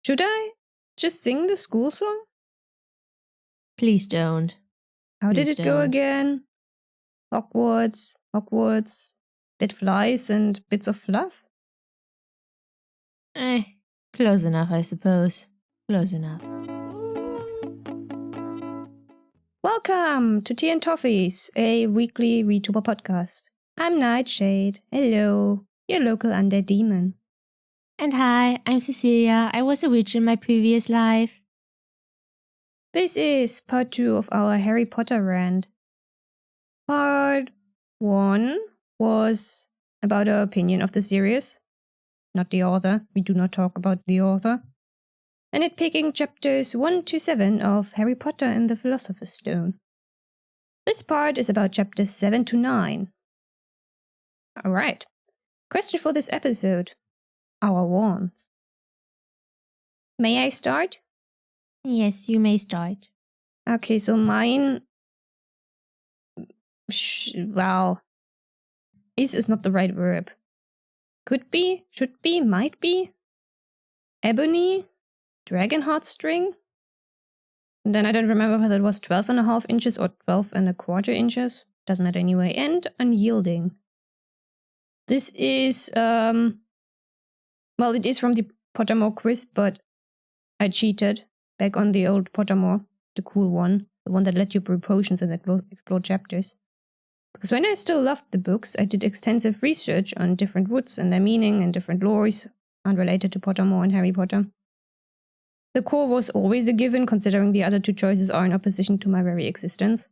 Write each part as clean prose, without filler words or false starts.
Should I just sing the school song? Please don't. How did Please it go don't. again? Hogwarts, Hogwarts, dead flies and bits of fluff? Close enough, I suppose. Close enough. Welcome to Tea and Toffees, a weekly VTuber podcast. I'm Neitshayd. Hello, your local undead demon. And hi, I'm Cecilia. I was a witch in my previous life. This is part 2 of our Harry Potter rant. Part 1 was about our opinion of the series, not the author. We do not talk about the author. And nitpicking chapters 1 to 7 of Harry Potter and the Philosopher's Stone. This part is about chapters 7 to 9. Alright. Question for this episode. Our wands. May I start? Yes, you may start. Okay, so mine... well... is not the right verb. Could be, should be, might be. Ebony, dragon heartstring. And then I don't remember whether it was 12.5 inches or 12.25 inches. Doesn't matter anyway. And unyielding. This is, well, it is from the Pottermore quiz, but I cheated back on the old Pottermore, the cool one, the one that let you brew potions and explore chapters. Because when I still loved the books, I did extensive research on different woods and their meaning and different lores unrelated to Pottermore and Harry Potter. The core was always a given, considering the other two choices are in opposition to my very existence.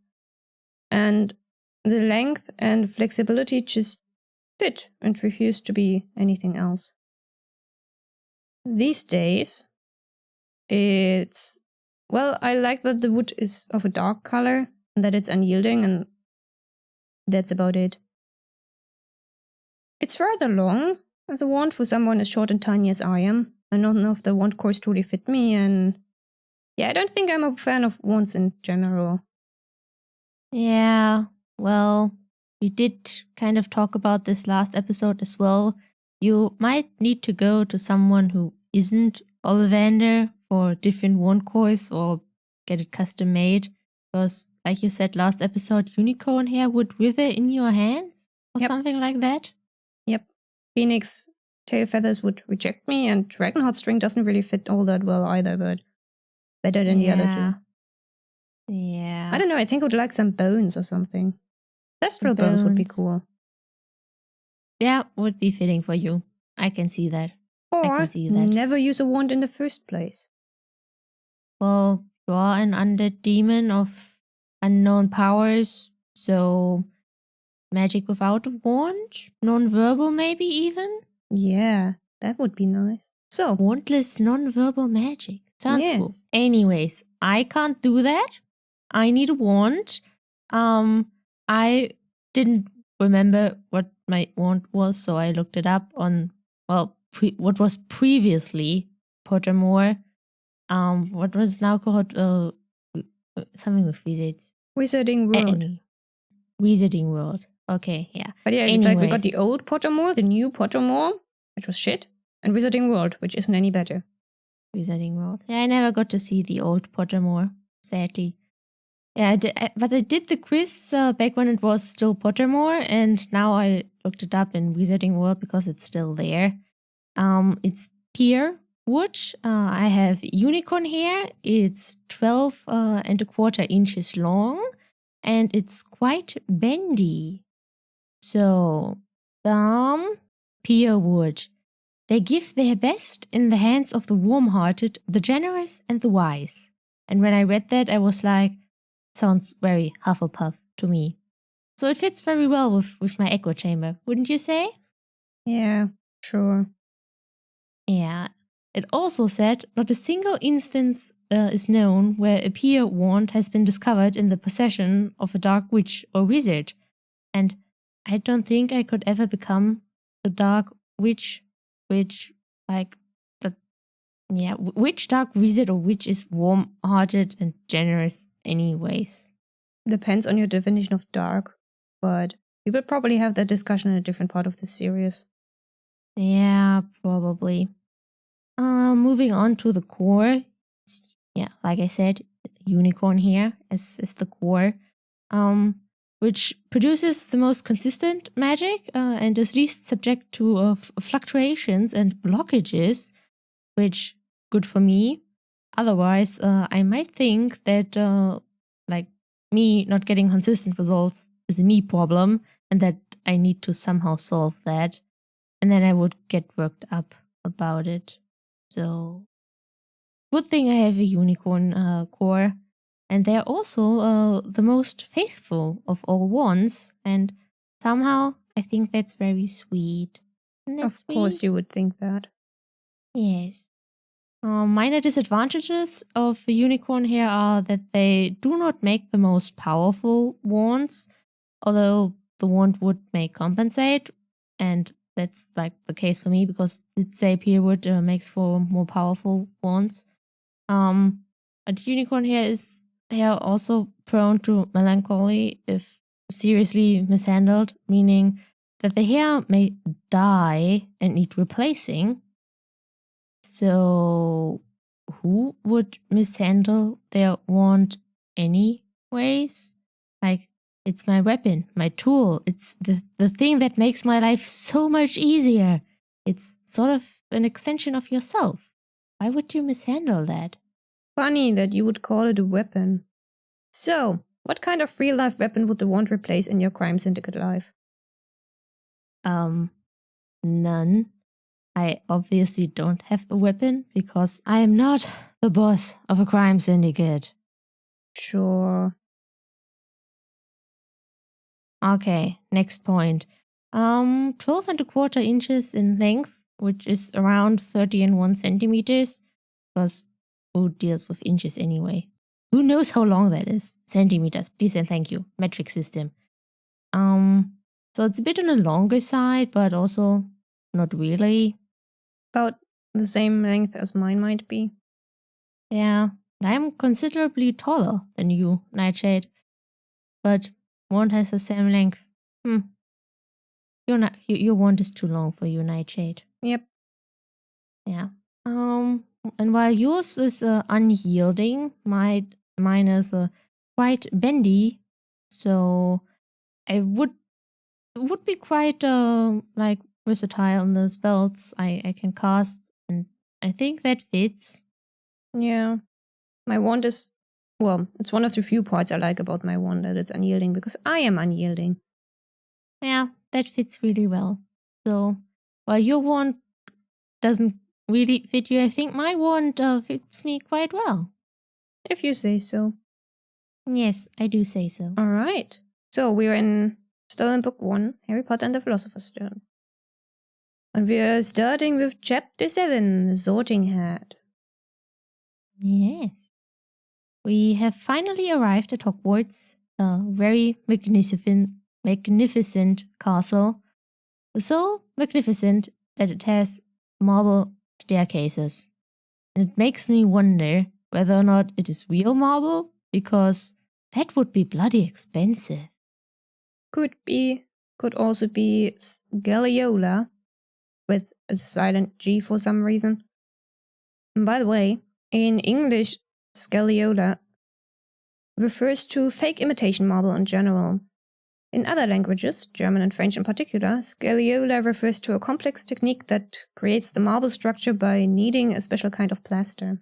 And the length and flexibility just fit and refused to be anything else. These days, it's... well, I like that the wood is of a dark color and that it's unyielding, and that's about it. It's rather long as a wand for someone as short and tiny as I am. I don't know if the wand course truly fit me, and yeah, I don't think I'm a fan of wands in general. Yeah, well, we did kind of talk about this last episode as well. You might need to go to someone who isn't Ollivander for different wand course or get it custom made. Because, like you said last episode, unicorn hair would wither in your hands or something like that. Yep. Phoenix tail feathers would reject me, and dragon heartstring doesn't really fit all that well either, but better than the other two. Yeah. I don't know, I think I would like some bones or something. Thestral bones would be cool. Yeah, would be fitting for you. I can see that. Or I can see that. Never use a wand in the first place. Well, you are an undead demon of unknown powers, so magic without a wand? Non-verbal maybe even? Yeah, that would be nice. So, wandless non-verbal magic. Sounds cool. yes. Anyways, I can't do that. I need a wand. I didn't remember what my wand was, so I looked it up on, well, what was previously Pottermore. What was now called something with wizards. Wizarding World. Wizarding World. Okay, yeah. But yeah, it's like we got the old Pottermore, the new Pottermore, which was shit, and Wizarding World, which isn't any better. Wizarding World. Yeah, I never got to see the old Pottermore, sadly. Yeah, but I did the quiz back when it was still Pottermore, and now I looked it up in Wizarding World because it's still there. It's pear wood. I have unicorn hair. It's 12.25 inches long, and it's quite bendy. So, pear wood. They give their best in the hands of the warm-hearted, the generous, and the wise. And when I read that, I was like, sounds very Hufflepuff to me. So it fits very well with my echo chamber, wouldn't you say? Yeah, sure. Yeah. It also said not a single instance is known where a pear wand has been discovered in the possession of a dark witch or wizard. And I don't think I could ever become a dark witch, which, like, which dark wizard or witch is warm-hearted and generous anyways? Depends on your definition of dark, but we will probably have that discussion in a different part of the series. Yeah, probably. Moving on to the core. Yeah, like I said, unicorn here is the core. Which produces the most consistent magic and is least subject to fluctuations and blockages, which good for me. Otherwise, I might think that like me not getting consistent results is a me problem and that I need to somehow solve that. And then I would get worked up about it. So good thing I have a unicorn core. And they're also the most faithful of all wands. And somehow I think that's very sweet. Isn't that Of course, sweet? you would think that. Yes. Minor disadvantages of a unicorn here are that they do not make the most powerful wands, although the wand would may compensate. And that's like the case for me because Neitshayd here would makes for more powerful wands. But unicorn here is they are also prone to melancholy if seriously mishandled, meaning that the hair may die and need replacing. So who would mishandle their wand anyways? Like, it's my weapon, my tool. It's the thing that makes my life so much easier. It's sort of an extension of yourself. Why would you mishandle that? Funny that you would call it a weapon. So, what kind of real-life weapon would the wand replace in your crime syndicate life? None. I obviously don't have a weapon because I am not the boss of a crime syndicate. Sure. Okay, next point. 12.25 inches in length, which is around 30 centimeters. Because who deals with inches anyway? Who knows how long that is? Centimeters, please and thank you. Metric system. So it's a bit on the longer side, but also not really. About the same length as mine might be. Yeah, I'm considerably taller than you, Neitshayd. But wand has the same length. Your wand is too long for you, Neitshayd. Yep. Yeah. And while yours is unyielding, mine is quite bendy. So I would be quite like versatile in the spells I can cast, and I think that fits. Yeah. My wand is, well, it's one of the few parts I like about my wand that it's unyielding because I am unyielding. Yeah, that fits really well. So while your wand doesn't really fit you, I think my wand fits me quite well. If you say so. Yes, I do say so. All right. So we're still in book 1, Harry Potter and the Philosopher's Stone. And we're starting with chapter 7, The Sorting Hat. Yes. We have finally arrived at Hogwarts, a very magnificent castle. So magnificent that it has marble staircases. And it makes me wonder whether or not it is real marble, because that would be bloody expensive. Could also be Scaliola with a silent G for some reason. And by the way, in English, Scaliola refers to fake imitation marble in general. In other languages, German and French in particular, Scaliola refers to a complex technique that creates the marble structure by kneading a special kind of plaster.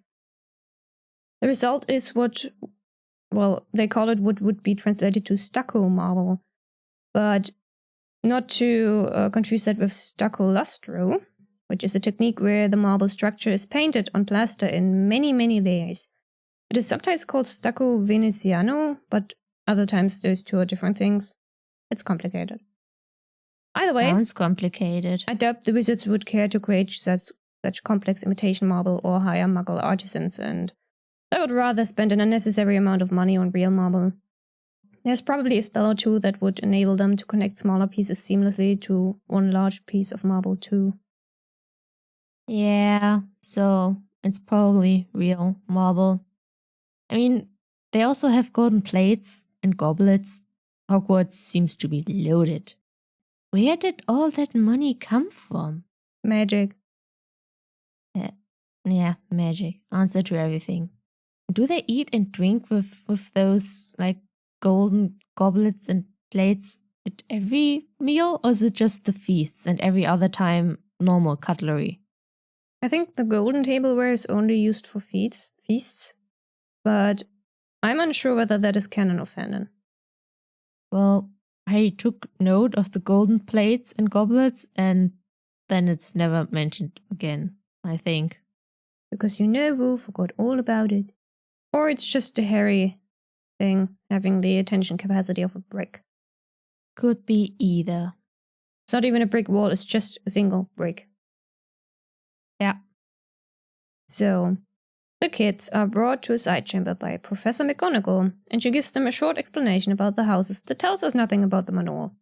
The result is they call it what would be translated to stucco marble, but not to confuse that with stucco lustro, which is a technique where the marble structure is painted on plaster in many, many layers. It is sometimes called stucco veneziano, but other times those two are different things. It's complicated. Either way, Sounds complicated. I doubt the wizards would care to create such complex imitation marble or hire muggle artisans, and I would rather spend an unnecessary amount of money on real marble. There's probably a spell or two that would enable them to connect smaller pieces seamlessly to one large piece of marble too. Yeah, so it's probably real marble. I mean, they also have golden plates and goblets. Hogwarts seems to be loaded. Where did all that money come from? Magic. Yeah, magic. Answer to everything. Do they eat and drink with those like golden goblets and plates at every meal, or is it just the feasts and every other time normal cutlery? I think the golden tableware is only used for feasts, but I'm unsure whether that is canon or fanon. Well, I took note of the golden plates and goblets, and then it's never mentioned again, I think. Because Wu forgot all about it. Or it's just a hairy thing, having the attention capacity of a brick. Could be either. It's not even a brick wall, it's just a single brick. Yeah. So, the kids are brought to a side chamber by Professor McGonagall, and she gives them a short explanation about the houses that tells us nothing about them at all.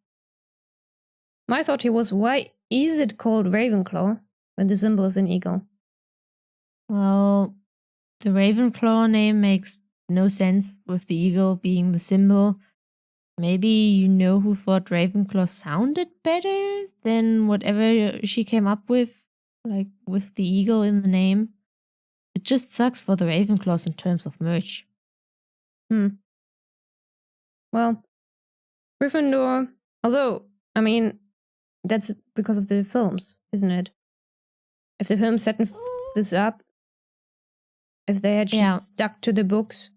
My thought here was, why is it called Ravenclaw when the symbol is an eagle? Well, the Ravenclaw name makes no sense with the eagle being the symbol. Maybe you know who thought Ravenclaw sounded better than whatever she came up with, like with the eagle in the name. It just sucks for the Ravenclaws in terms of merch. Well, Gryffindor, although, I mean, that's because of the films, isn't it? If the films hadn't this up, if they had just stuck to the books.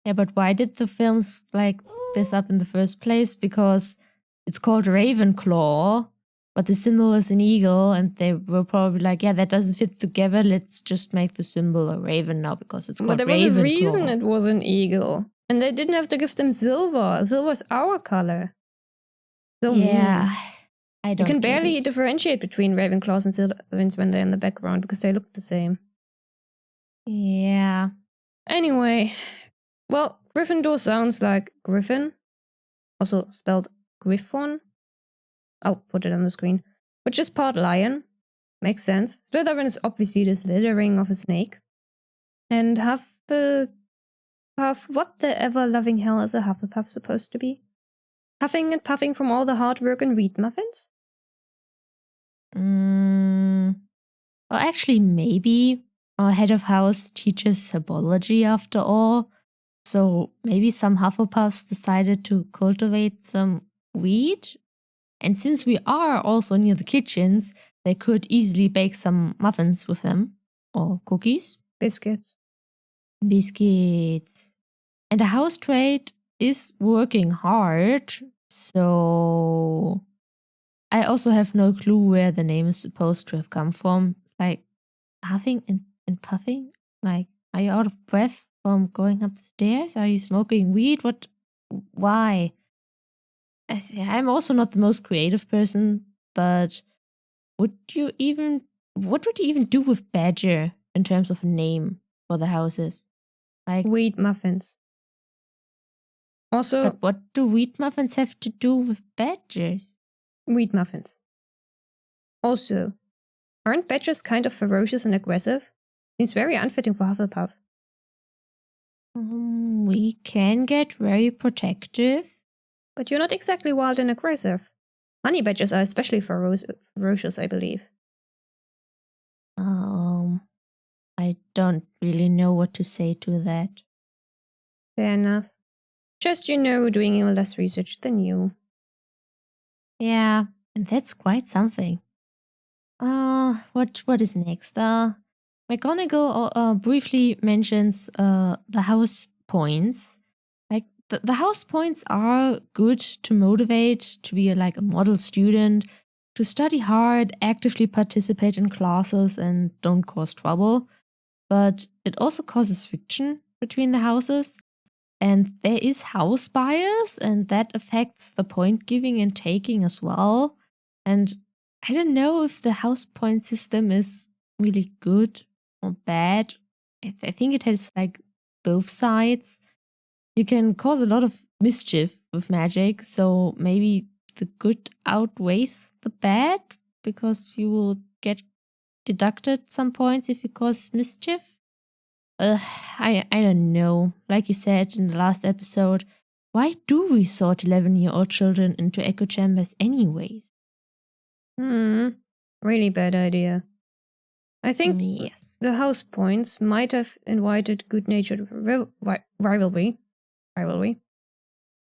Yeah, but why did the films like this up in the first place? Because it's called Ravenclaw, but the symbol is an eagle, and they were probably like, yeah, that doesn't fit together. Let's just make the symbol a raven now because it's called Ravenclaw. But there was a reason it was an eagle. And they didn't have to give them silver. Silver's our color. So yeah, I don't. You can barely differentiate between Ravenclaws and Slytherins when they're in the background because they look the same. Yeah. Anyway, well, Gryffindor sounds like Griffin, also spelled Griffon. I'll put it on the screen. Which is part lion. Makes sense. Slytherin is obviously the slithering of a snake. And Huff, what the ever-loving hell is a Hufflepuff supposed to be? Huffing and puffing from all the hard work and wheat muffins? Well, actually, maybe our head of house teaches herbology after all. So maybe some Hufflepuffs decided to cultivate some wheat. And since we are also near the kitchens, they could easily bake some muffins with them. Or cookies. Biscuits. And the house trade is working hard. So I also have no clue where the name is supposed to have come from. It's like huffing and puffing. Like, are you out of breath from going up the stairs? Are you smoking weed? What? Why? I'm also not the most creative person, but what would you even do with badger in terms of a name for the houses? Like wheat muffins. Also, but what do wheat muffins have to do with badgers? Wheat muffins. Also, aren't badgers kind of ferocious and aggressive? Seems very unfitting for Hufflepuff. We can get very protective. But you're not exactly wild and aggressive. Honey badgers are especially ferocious, I believe. I don't really know what to say to that. Fair enough. Just doing even less research than you. Yeah, and that's quite something. What is next? McGonagall briefly mentions the house points. Like the house points are good to motivate to be like a model student, to study hard, actively participate in classes, and don't cause trouble. But it also causes friction between the houses. And there is house bias, and that affects the point giving and taking as well. And I don't know if the house point system is really good or bad. I think it has like both sides. You can cause a lot of mischief with magic, so maybe the good outweighs the bad because you will get deducted some points if you cause mischief. I don't know. Like you said in the last episode, why do we sort 11-year-old children into echo chambers anyways? Really bad idea. I think Yes. the house points might have invited good-natured rivalry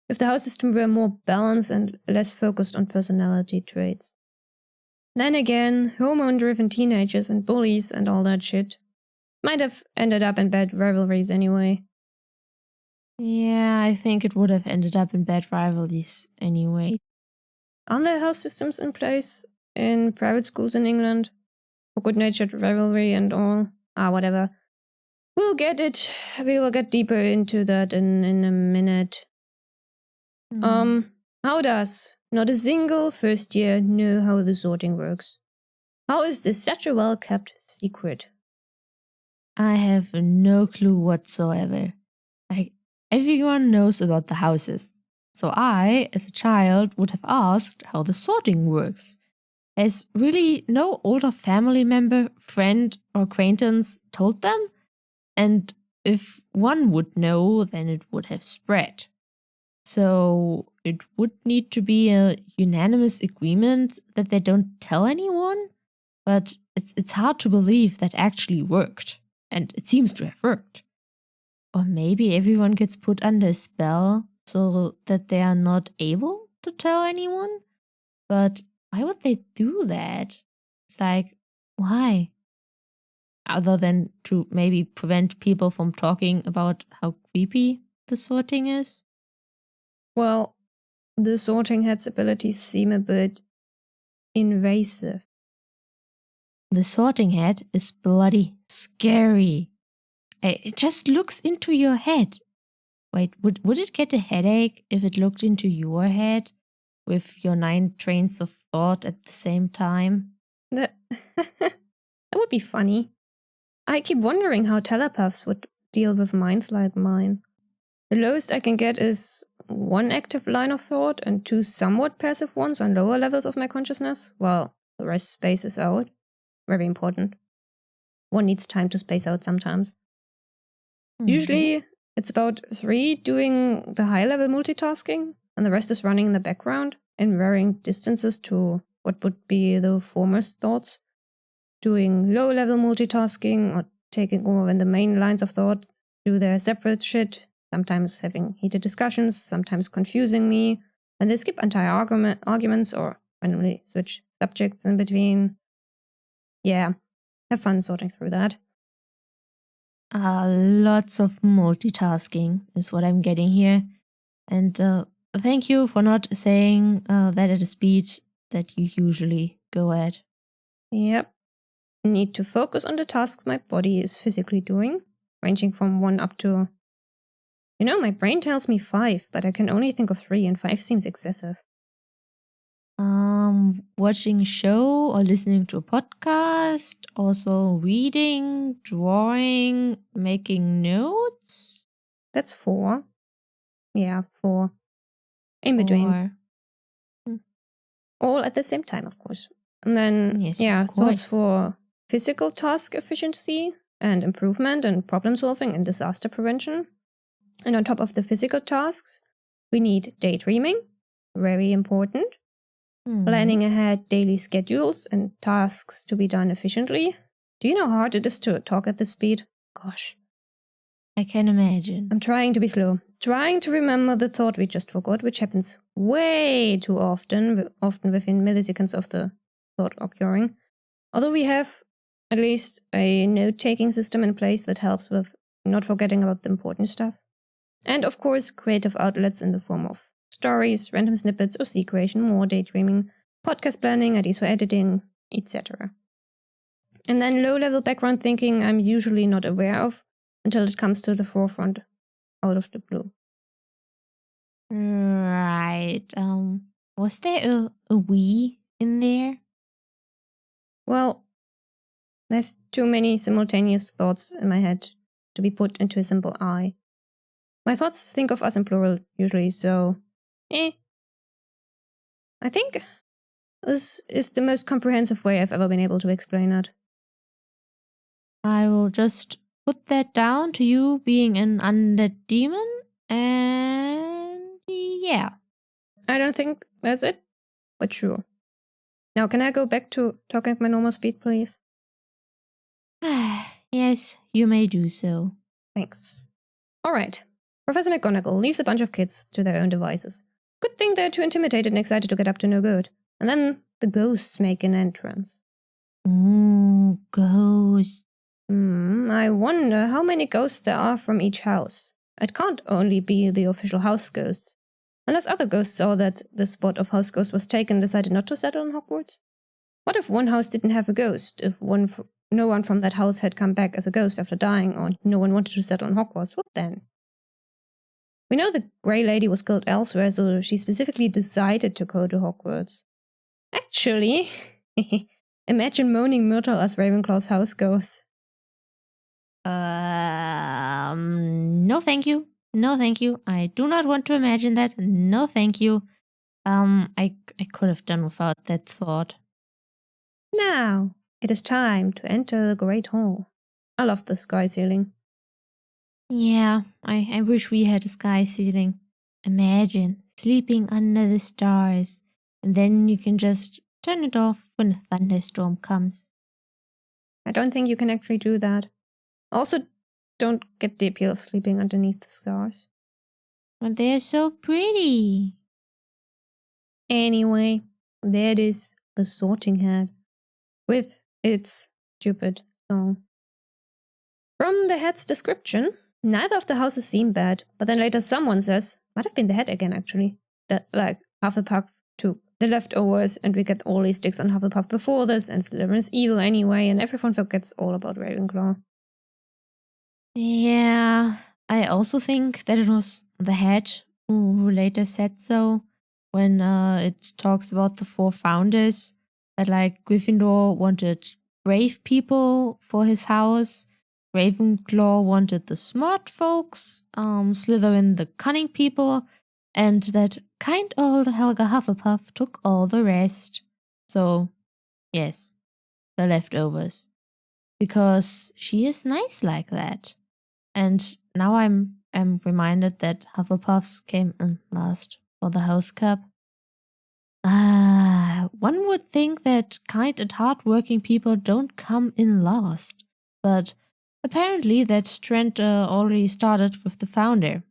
if the house system were more balanced and less focused on personality traits. Then again, hormone-driven teenagers and bullies and all that shit might have ended up in bad rivalries anyway. Yeah, I think it would have ended up in bad rivalries anyway. Aren't there house systems in place in private schools in England for good-natured rivalry and all? Whatever. We'll get deeper into that in a minute. How does not a single first year know how the sorting works? How is this such a well-kept secret? I have no clue whatsoever. Like, everyone knows about the houses. So I, as a child, would have asked how the sorting works. As really no older family member, friend, or acquaintance told them. And if one would know, then it would have spread. So it would need to be a unanimous agreement that they don't tell anyone. But it's hard to believe that actually worked. And it seems to have worked. Or maybe everyone gets put under a spell so that they are not able to tell anyone. But why would they do that? It's like, why? Other than to maybe prevent people from talking about how creepy the sorting is? Well, the sorting head's abilities seem a bit invasive. The sorting head is bloody scary. It just looks into your head. Wait, would it get a headache if it looked into your head with your 9 trains of thought at the same time? That would be funny. I keep wondering how telepaths would deal with minds like mine. The lowest I can get is 1 active line of thought and 2 somewhat passive ones on lower levels of my consciousness, while the rest spaces out. Very important. One needs time to space out sometimes. Usually, it's about 3 doing the high-level multitasking, and the rest is running in the background in varying distances to what would be the foremost thoughts, doing low-level multitasking or taking over when the main lines of thought do their separate shit, sometimes having heated discussions, sometimes confusing me, and they skip entire arguments or randomly switch subjects in between. Yeah, have fun sorting through that. Lots of multitasking is what I'm getting here. And thank you for not saying that at a speed that you usually go at. Yep. Need to focus on the tasks my body is physically doing, ranging from 1 up to... my brain tells me 5, but I can only think of 3, and 5 seems excessive. Watching a show or listening to a podcast, also reading, drawing, making notes. That's 4. Yeah, 4. In between. All at the same time, of course. And then, yes, thoughts for physical task efficiency and improvement and problem solving and disaster prevention. And on top of the physical tasks, we need daydreaming, very important. Planning ahead daily schedules and tasks to be done efficiently. Do you know how hard it is to talk at this speed? Gosh. I can imagine. I'm trying to be slow. Trying to remember the thought we just forgot, which happens way too often within milliseconds of the thought occurring. Although we have at least a note-taking system in place that helps with not forgetting about the important stuff. And of course, creative outlets in the form of stories, random snippets, or scene creation, more daydreaming, podcast planning, ideas for editing, etc. And then low-level background thinking I'm usually not aware of until it comes to the forefront out of the blue. Right. Was there a we in there? Well, there's too many simultaneous thoughts in my head to be put into a simple I. My thoughts think of us in plural usually, so I think this is the most comprehensive way I've ever been able to explain it. I will just put that down to you being an undead demon, and yeah. I don't think that's it, but sure. Now, can I go back to talking at my normal speed, please? Yes, you may do so. Thanks. Alright. Professor McGonagall leaves a bunch of kids to their own devices. Good thing they're too intimidated and excited to get up to no good. And then the ghosts make an entrance. Ooh, ghosts. I wonder how many ghosts there are from each house. It can't only be the official house ghosts. Unless other ghosts saw that the spot of house ghost was taken and decided not to settle in Hogwarts? What if one house didn't have a ghost? If no one from that house had come back as a ghost after dying, or no one wanted to settle in Hogwarts, what then? We know the Grey Lady was killed elsewhere, so she specifically decided to go to Hogwarts. Actually, imagine moaning Myrtle as Ravenclaw's house ghost. No thank you. No thank you. I do not want to imagine that. No thank you. I could have done without that thought. Now, it is time to enter the Great Hall. I love the sky ceiling. Yeah, I wish we had a sky ceiling. Imagine sleeping under the stars, and then you can just turn it off when a thunderstorm comes. I don't think you can actually do that. Also, don't get the appeal of sleeping underneath the stars. But they're so pretty. Anyway, there it is, the Sorting Hat, with its stupid song. From the hat's description, neither of the houses seem bad, but then later someone says, might have been the hat again actually, that like Hufflepuff took the leftovers and we get all these sticks on Hufflepuff before this and Slytherin's evil anyway and everyone forgets all about Ravenclaw. Yeah, I also think that it was the hat who later said so when it talks about the 4 founders, that like Gryffindor wanted brave people for his house, Ravenclaw wanted the smart folks, Slytherin the cunning people, and that kind old Helga Hufflepuff took all the rest. So, yes, the leftovers. Because she is nice like that. And now I'm reminded that Hufflepuffs came in last for the House Cup. One would think that kind and hardworking people don't come in last, but apparently that trend already started with the founder.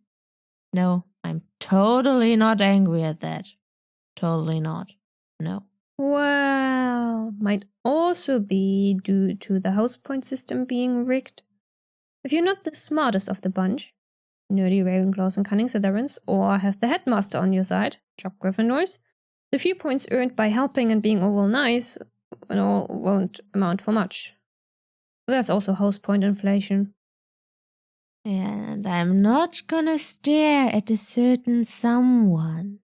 No, I'm totally not angry at that. Totally not. No. Well, might also be due to the house point system being rigged. If you're not the smartest of the bunch, nerdy Ravenclaws and cunning Slytherins, or have the headmaster on your side, jock Gryffindors, the few points earned by helping and being overall nice won't amount for much. There's also house point inflation. And I'm not gonna stare at a certain someone.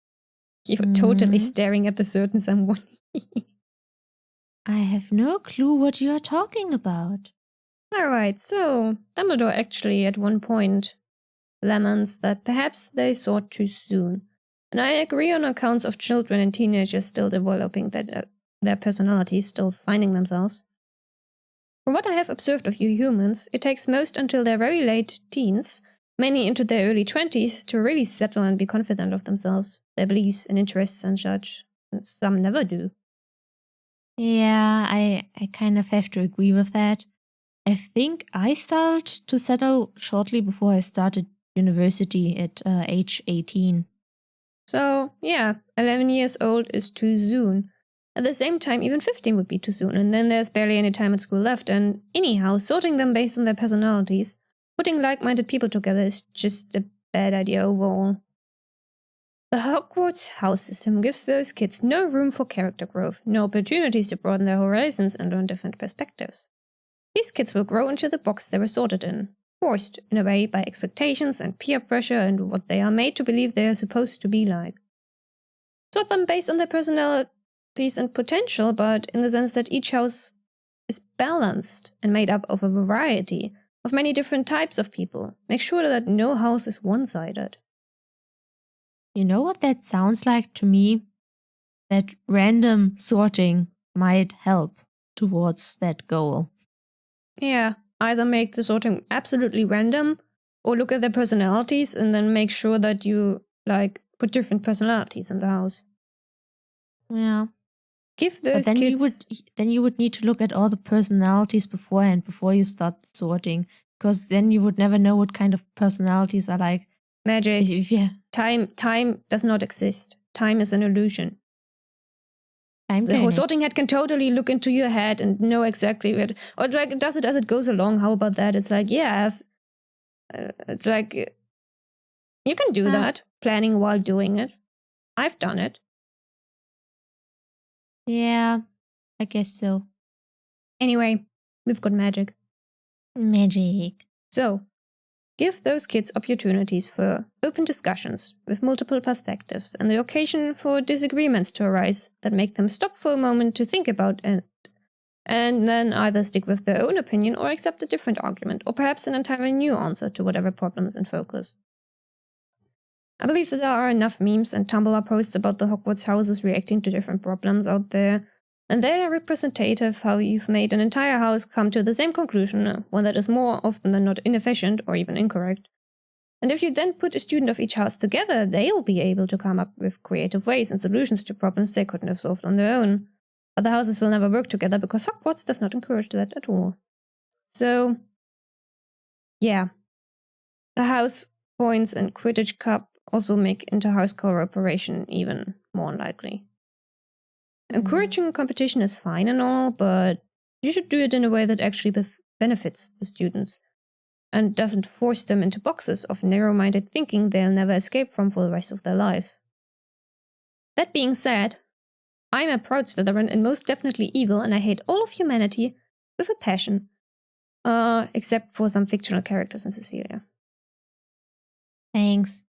You're totally staring at the certain someone. I have no clue what you are talking about. Alright, so Dumbledore actually at one point laments that perhaps they sought too soon. And I agree on accounts of children and teenagers still developing their personalities, still finding themselves. From what I have observed of you humans, it takes most until their very late teens, many into their early 20s, to really settle and be confident of themselves, their beliefs and interests and such. And some never do. Yeah, I kind of have to agree with that. I think I started to settle shortly before I started university at age 18. So, yeah, 11 years old is too soon. At the same time, even 15 would be too soon, and then there's barely any time at school left, and anyhow, sorting them based on their personalities, putting like-minded people together is just a bad idea overall. The Hogwarts house system gives those kids no room for character growth, no opportunities to broaden their horizons and learn different perspectives. These kids will grow into the box they were sorted in, forced, in a way, by expectations and peer pressure and what they are made to believe they are supposed to be like. Sort them based on their personalities and potential, but in the sense that each house is balanced and made up of a variety of many different types of people. Make sure that no house is one-sided. You know what that sounds like to me? That random sorting might help towards that goal. Yeah, either make the sorting absolutely random or look at their personalities and then make sure that you, put different personalities in the house. Yeah. Give But those then kids... you would need to look at all the personalities beforehand before you start sorting, because then you would never know what kind of personalities are like. Magic. If Time does not exist. Time is an illusion. time The whole journeys. sorting head can totally look into your head and know exactly what, or like does it as it goes along. How about that? It's like, yeah, it's like you can do that, planning while doing it. I've done it. Yeah, I guess so. Anyway, we've got magic. Magic. So, give those kids opportunities for open discussions with multiple perspectives and the occasion for disagreements to arise that make them stop for a moment to think about it, and then either stick with their own opinion or accept a different argument, or perhaps an entirely new answer to whatever problem is in focus. I believe that there are enough memes and Tumblr posts about the Hogwarts houses reacting to different problems out there, and they are representative how you've made an entire house come to the same conclusion, one that is more often than not inefficient or even incorrect. And if you then put a student of each house together, they'll be able to come up with creative ways and solutions to problems they couldn't have solved on their own. Other houses will never work together because Hogwarts does not encourage that at all. So, yeah. The house points and Quidditch Cup also make inter-house cooperation even more unlikely. Encouraging competition is fine and all, but you should do it in a way that actually benefits the students and doesn't force them into boxes of narrow-minded thinking they'll never escape from for the rest of their lives. That being said, I'm a proud Slytherin and most definitely evil, and I hate all of humanity with a passion. Except for some fictional characters in Cecilia. Thanks.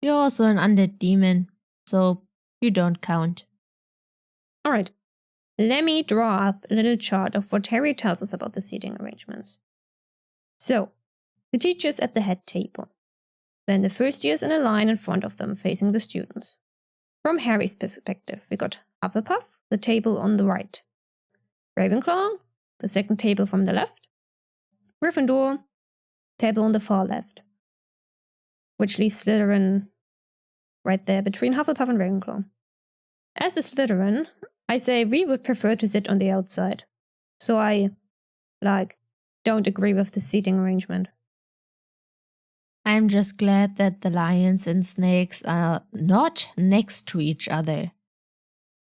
You're also an undead demon, so you don't count. Alright, let me draw up a little chart of what Harry tells us about the seating arrangements. So, the teacher's at the head table. Then the first years in a line in front of them, facing the students. From Harry's perspective, we got Hufflepuff, the table on the right. Ravenclaw, the second table from the left. Gryffindor, table on the far left. Which leaves Slytherin right there between Hufflepuff and Ravenclaw. As a Slytherin, I say we would prefer to sit on the outside. So I, don't agree with the seating arrangement. I'm just glad that the lions and snakes are not next to each other.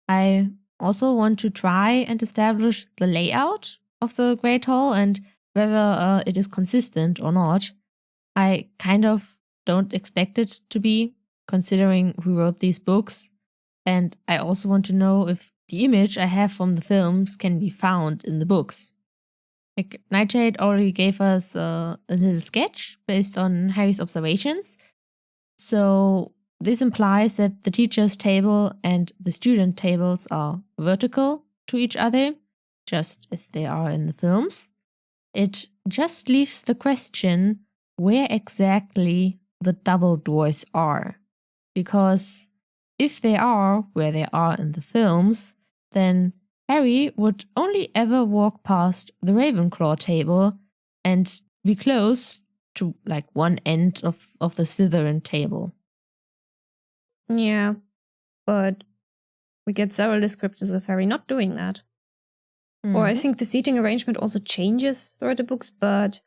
I also want to try and establish the layout of the Great Hall and whether it is consistent or not. I kind of don't expect it to be, considering who wrote these books. And I also want to know if the image I have from the films can be found in the books. Like, Neitshayd already gave us a little sketch based on Harry's observations. So this implies that the teacher's table and the student tables are vertical to each other, just as they are in the films. It just leaves the question where exactly the double doors are. Because if they are where they are in the films, then Harry would only ever walk past the Ravenclaw table and be close to one end of the Slytherin table. Yeah, but we get several descriptions of Harry not doing that. Or I think the seating arrangement also changes throughout the books, but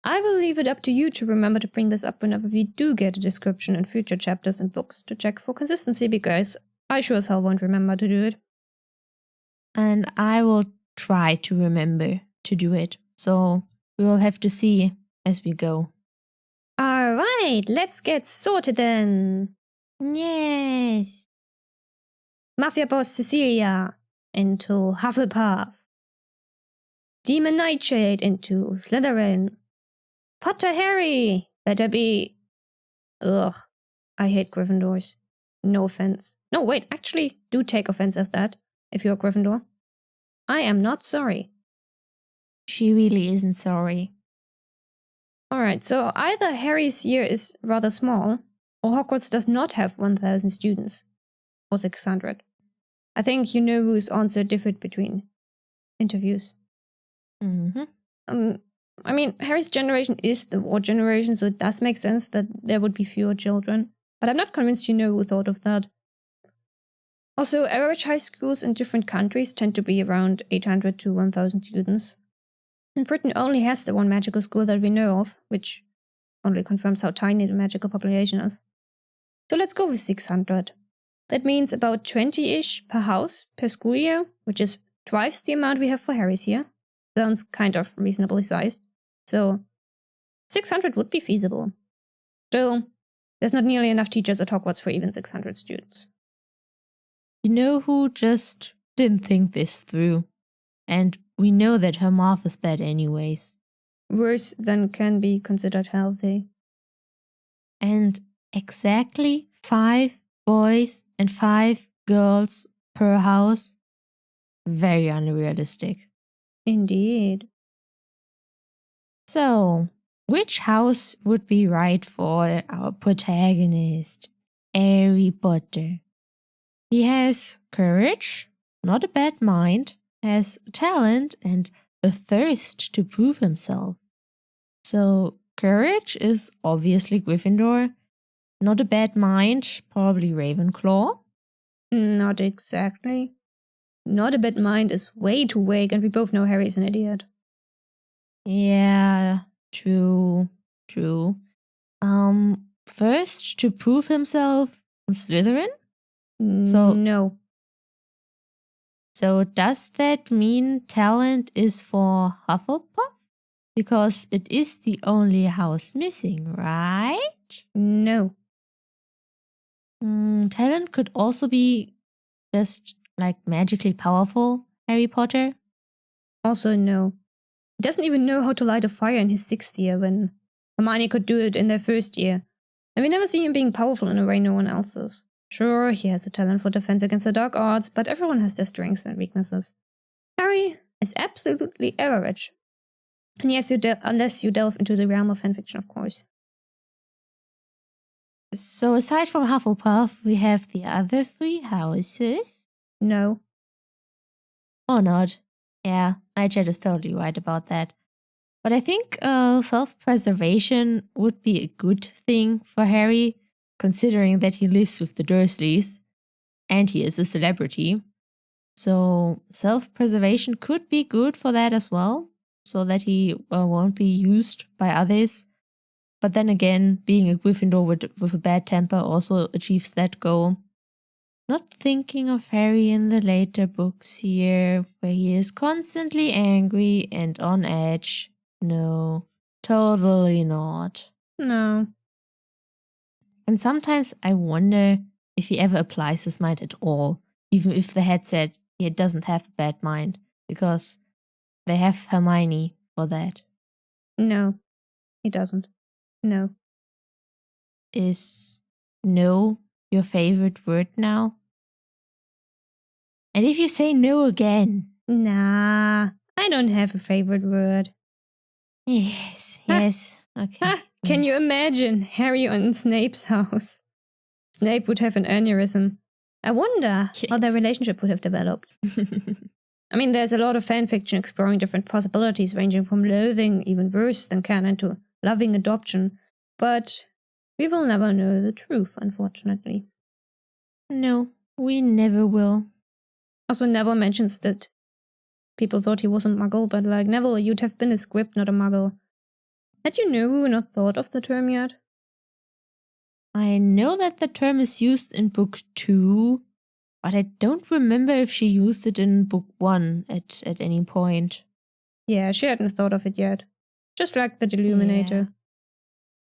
I will leave it up to you to remember to bring this up whenever we do get a description in future chapters and books to check for consistency, because I sure as hell won't remember to do it. And I will try to remember to do it. So we will have to see as we go. Alright, let's get sorted then. Yes. Mafia boss Cecilia into Hufflepuff. Demon Neitshayd into Slytherin. Potter Harry better be... Ugh, I hate Gryffindors. No offense. No, wait, actually, do take offense of that, if you're a Gryffindor. I am not sorry. She really isn't sorry. Alright, so either Harry's year is rather small, or Hogwarts does not have 1,000 students. Or 600. I think you know whose answer differed between interviews. I mean, Harry's generation is the war generation, so it does make sense that there would be fewer children. But I'm not convinced you know who thought of that. Also, average high schools in different countries tend to be around 800 to 1,000 students. And Britain only has the one magical school that we know of, which only confirms how tiny the magical population is. So let's go with 600. That means about 20-ish per house per school year, which is twice the amount we have for Harry's here. Sounds kind of reasonably sized. So 600 would be feasible. Still, there's not nearly enough teachers at Hogwarts for even 600 students. You know who just didn't think this through? And we know that her math is bad anyways. Worse than can be considered healthy. And exactly 5 boys and 5 girls per house? Very unrealistic. Indeed. So, which house would be right for our protagonist, Harry Potter? He has courage, not a bad mind, has talent and a thirst to prove himself. So, courage is obviously Gryffindor, not a bad mind, probably Ravenclaw. Not exactly. Not a bad mind is way too vague, and we both know Harry's an idiot. Yeah, true. First to prove himself, Slytherin? No. So does that mean talent is for Hufflepuff? Because it is the only house missing, right? No. Talent could also be just like magically powerful, Harry Potter. Also no. He doesn't even know how to light a fire in his 6th year when Hermione could do it in their 1st year. And we never see him being powerful in a way no one else is. Sure, he has a talent for defense against the dark arts, but everyone has their strengths and weaknesses. Harry is absolutely average. And yes, unless you delve into the realm of fanfiction, of course. So aside from Hufflepuff, we have the other 3 houses. No. Or not. Yeah, Neitshayd is totally right about that. But I think self-preservation would be a good thing for Harry, considering that he lives with the Dursleys and he is a celebrity. So self-preservation could be good for that as well, so that he won't be used by others. But then again, being a Gryffindor with a bad temper also achieves that goal. Not thinking of Harry in the later books here, where he is constantly angry and on edge. No, totally not. No. And sometimes I wonder if he ever applies his mind at all, even if the head said he doesn't have a bad mind, because they have Hermione for that. No. He doesn't. No. Is no your favorite word now? And if you say no again. Nah, I don't have a favorite word. Yes. Okay. Can you imagine Harry in Snape's house? Snape would have an aneurysm. I wonder how their relationship would have developed. I mean, there's a lot of fanfiction exploring different possibilities, ranging from loathing, even worse than canon, to loving adoption. But we will never know the truth, unfortunately. No, we never will. Also, Neville mentions that people thought he was a muggle, but like, Neville, you'd have been a squib, not a muggle. Had you not thought of the term yet? I know that the term is used in book 2, but I don't remember if she used it in book 1 at any point. Yeah, she hadn't thought of it yet. Just like the Deluminator. Yeah.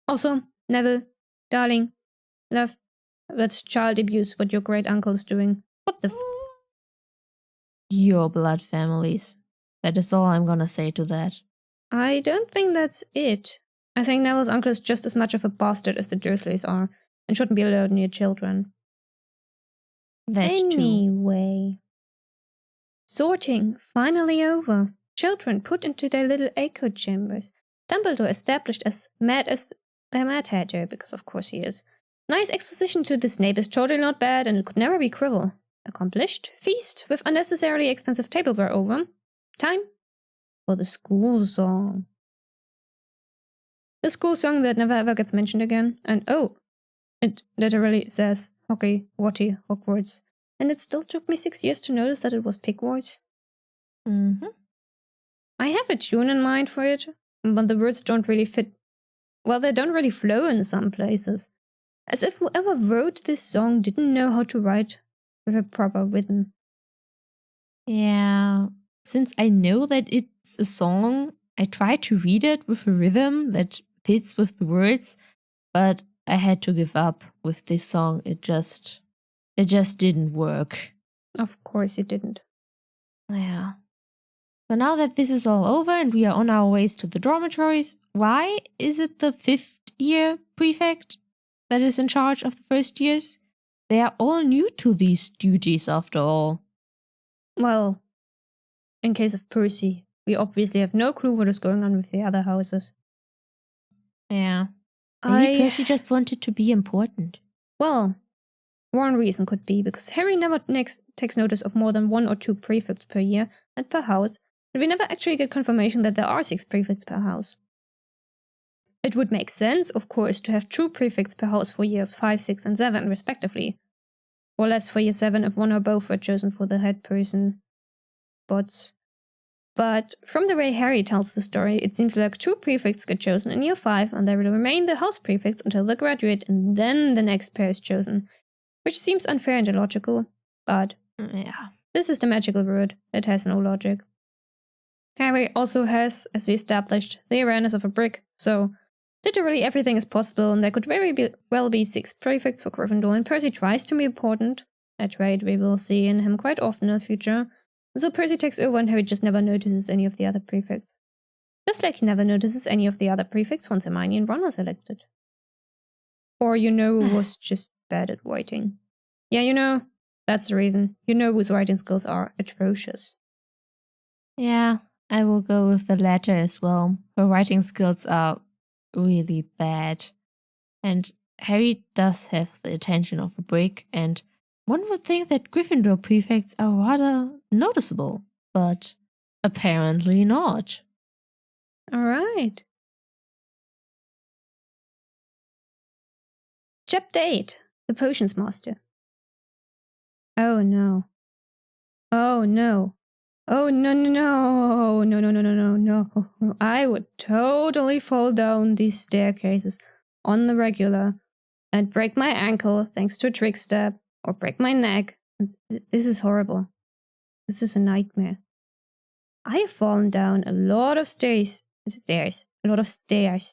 Also, Neville, darling, love, that's child abuse what your great uncle is doing. What the Your blood families. That is all I'm gonna say to that. I don't think that's it. I think Neville's uncle is just as much of a bastard as the Dursleys are, and shouldn't be allowed near children. Anyway. Sorting finally over. Children put into their little echo chambers. Dumbledore established as the Mad Hatter, because of course he is. Nice exposition to the Snape is totally not bad, and it could never be Quirrell. Accomplished. Feast with unnecessarily expensive tableware over. Time for the school song. The school song that never ever gets mentioned again. And oh, it literally says Hockey, Watty, Hogwarts. And it still took me 6 years to notice that it was pig voice. Mm-hmm. I have a tune in mind for it, but the words don't really fit. Well, they don't really flow in some places. As if whoever wrote this song didn't know how to write with a proper rhythm. Yeah. Since I know that it's a song, I try to read it with a rhythm that fits with the words, but I had to give up with this song. It just didn't work. Of course it didn't. Yeah. So now that this is all over and we are on our ways to the dormitories, why is it the 5th year prefect that is in charge of the first years? They are all new to these duties after all. Well, in case of Percy, we obviously have no clue what is going on with the other houses. Yeah. Maybe Percy just wanted to be important. Well, one reason could be because Harry never takes notice of more than 1 or 2 prefects per year and per house, and we never actually get confirmation that there are 6 prefects per house. It would make sense, of course, to have 2 prefects per house for years 5, 6, and 7, respectively. Or less for year 7 if one or both were chosen for the head person spots. But from the way Harry tells the story, it seems like 2 prefects get chosen in year 5, and they will remain the house prefects until they graduate, and then the next pair is chosen. Which seems unfair and illogical, but yeah, this is the magical word. It has no logic. Harry also has, as we established, the awareness of a brick, so literally everything is possible, and there could very well be 6 prefects for Gryffindor, and Percy tries to be important, a trait we will see in him quite often in the future. So Percy takes over and Harry just never notices any of the other prefects. Just like he never notices any of the other prefects once Hermione and Ron was elected. Or who was just bad at writing. Yeah, that's the reason. Whose writing skills are atrocious. Yeah, I will go with the latter as well. Her writing skills are really bad. And Harry does have the attention of a brick, and one would think that Gryffindor prefects are rather noticeable, but apparently not. Alright. Chapter 8. The Potions Master. Oh no. Oh no. Oh no. I would totally fall down these staircases on the regular and break my ankle thanks to a trick step, or break my neck. This is horrible. This is a nightmare. I have fallen down a lot of stairs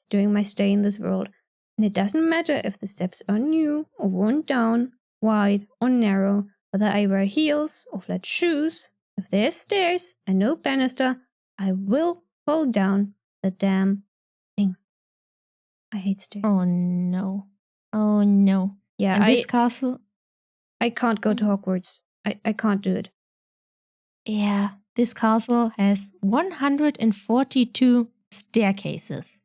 during my stay in this world, and it doesn't matter if the steps are new or worn down, wide or narrow, whether I wear heels or flat shoes. If there's stairs and no banister, I will fall down the damn thing. I hate stairs. Oh no. Oh no. Yeah, and this castle... I can't go to Hogwarts. I can't do it. Yeah, this castle has 142 staircases.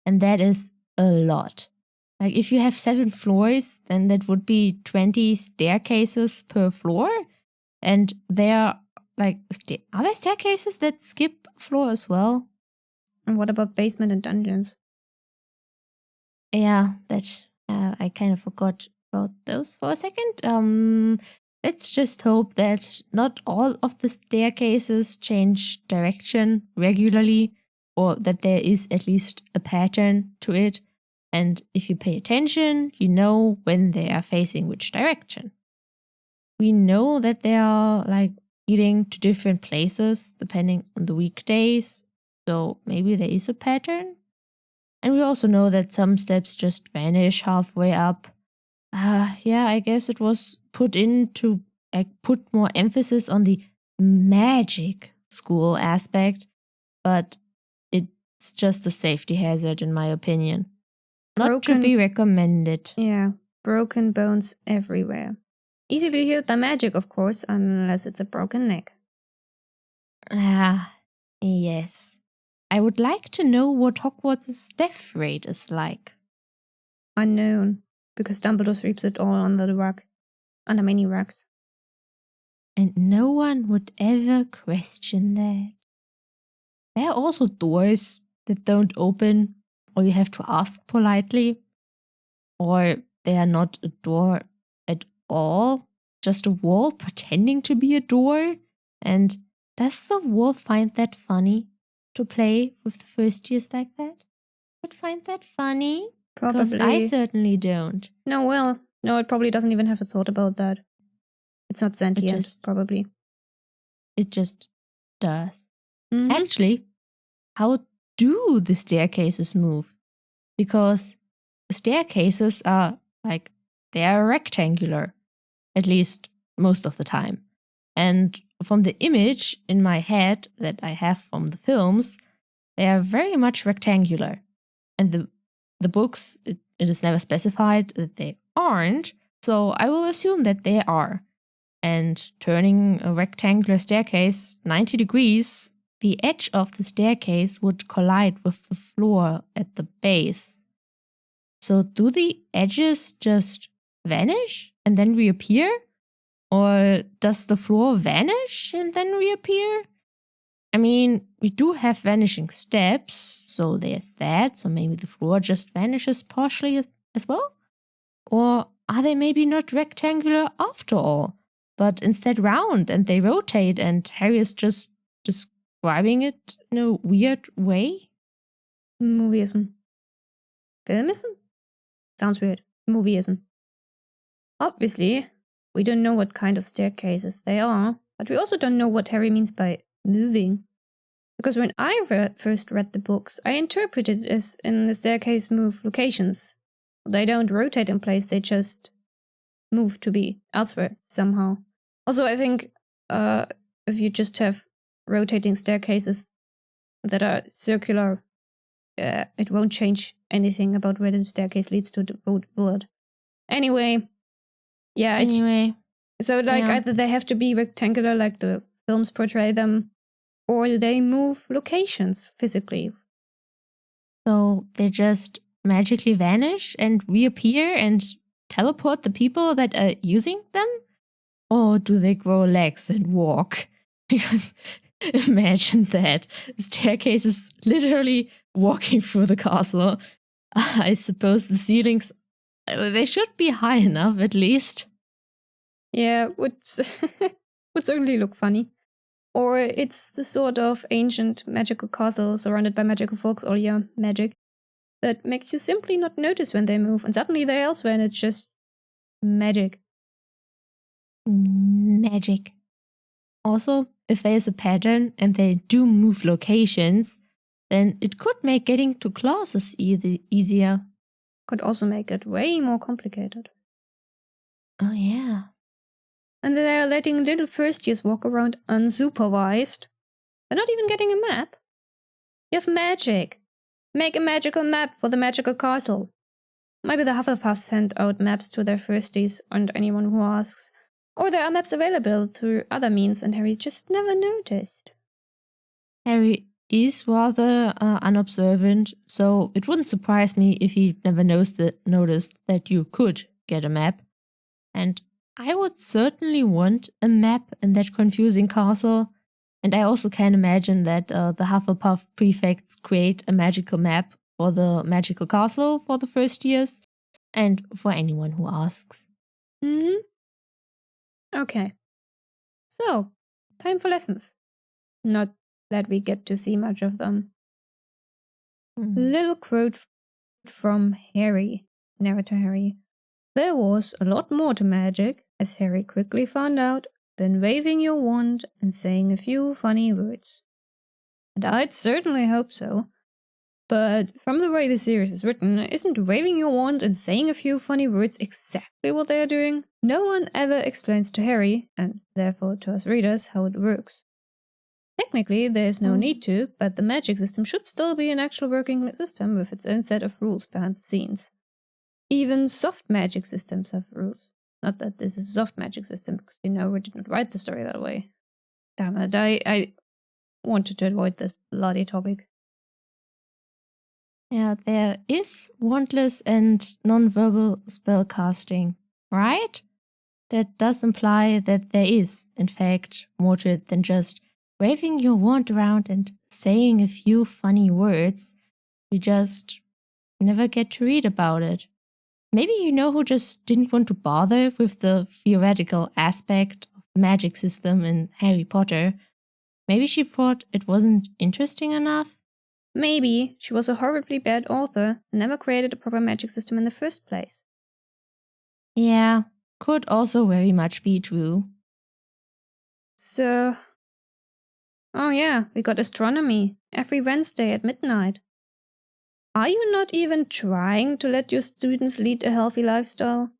And that is a lot. Like, if you have 7 floors, then that would be 20 staircases per floor. And there are, like, are there staircases that skip a floor as well? And what about basement and dungeons? Yeah, that I kind of forgot about those for a second. Let's just hope that not all of the staircases change direction regularly, or that there is at least a pattern to it. And if you pay attention, you know when they are facing which direction. We know that they are like leading to different places depending on the weekdays, so maybe there is a pattern. And we also know that some steps just vanish halfway up. Yeah, I guess it was put in to put more emphasis on the magic school aspect, but it's just a safety hazard in my opinion. Not to be recommended. Yeah, broken bones everywhere. Easily healed by magic, of course, unless it's a broken neck. Yes. I would like to know what Hogwarts' death rate is like. Unknown, because Dumbledore sweeps it all under the rug. Under many rugs. And no one would ever question that. There are also doors that don't open, or you have to ask politely, or they are not a door at all. just a wall pretending to be a door? And does the wall find that funny to play with the first years like that? Would find that funny? Because I Probably. certainly don't. No, it probably doesn't even have a thought about that. It's not sentient, probably. It just does. Mhm. Actually, how do the staircases move? Because staircases are they are rectangular, at least most of the time. And from the image in my head that I have from the films, they are very much rectangular. And the books, it is never specified that they aren't, so I will assume that they are. And turning a rectangular staircase 90 degrees, the edge of the staircase would collide with the floor at the base. So do the edges just vanish and then reappear? Or does the floor vanish and then reappear? I mean, we do have vanishing steps, so there's that. So maybe the floor just vanishes partially as well? Or are they maybe not rectangular after all, but instead round and they rotate and Harry is just describing it in a weird way? Movieism. Filmism? Sounds weird. Movieism. Obviously, we don't know what kind of staircases they are, but we also don't know what Harry means by moving. Because when I first read the books, I interpreted it as in the staircase move locations. They don't rotate in place, they just move to be elsewhere somehow. Also, I think if you just have rotating staircases that are circular, it won't change anything about where the staircase leads to the board. Anyway, yeah. So either they have to be rectangular like the films portray them, or they move locations physically. So they just magically vanish and reappear and teleport the people that are using them? Or do they grow legs and walk? Because imagine that. The staircase is literally walking through the castle. I suppose the ceilings, they should be high enough at least. Yeah, would certainly look funny. Or it's the sort of ancient magical castle surrounded by magical folks or magic that makes you simply not notice when they move, and suddenly they're elsewhere and it's just magic. Magic. Also, if there's a pattern and they do move locations, then it could make getting to classes easier. Could also make it way more complicated. Oh, yeah. And they're letting little first years walk around unsupervised. They're not even getting a map. You have magic. Make a magical map for the magical castle. Maybe the Hufflepuffs send out maps to their firsties and anyone who asks. Or there are maps available through other means and Harry just never noticed. Harry is rather unobservant, so it wouldn't surprise me if he never noticed that you could get a map. And I would certainly want a map in that confusing castle. And I also can imagine that the Hufflepuff prefects create a magical map for the magical castle for the first years and for anyone who asks. Okay. So, time for lessons. Not that we get to see much of them. Little quote from Harry, narrator Harry. There was a lot more to magic, as Harry quickly found out, than waving your wand and saying a few funny words. And I'd certainly hope so. But from the way the series is written, isn't waving your wand and saying a few funny words exactly what they're doing? No one ever explains to Harry, and therefore to us readers, how it works. Technically, there is no need to, but the magic system should still be an actual working system with its own set of rules behind the scenes. Even soft magic systems have rules. Not that this is a soft magic system, because we didn't write the story that way. Damn it, I wanted to avoid this bloody topic. Yeah, there is wandless and non-verbal spellcasting, right? That does imply that there is, in fact, more to it than just waving your wand around and saying a few funny words. We just never get to read about it. Maybe who just didn't want to bother with the theoretical aspect of the magic system in Harry Potter. Maybe she thought it wasn't interesting enough. Maybe she was a horribly bad author and never created a proper magic system in the first place. Yeah, could also very much be true. So, oh yeah, we got astronomy every Wednesday at midnight. Are you not even trying to let your students lead a healthy lifestyle?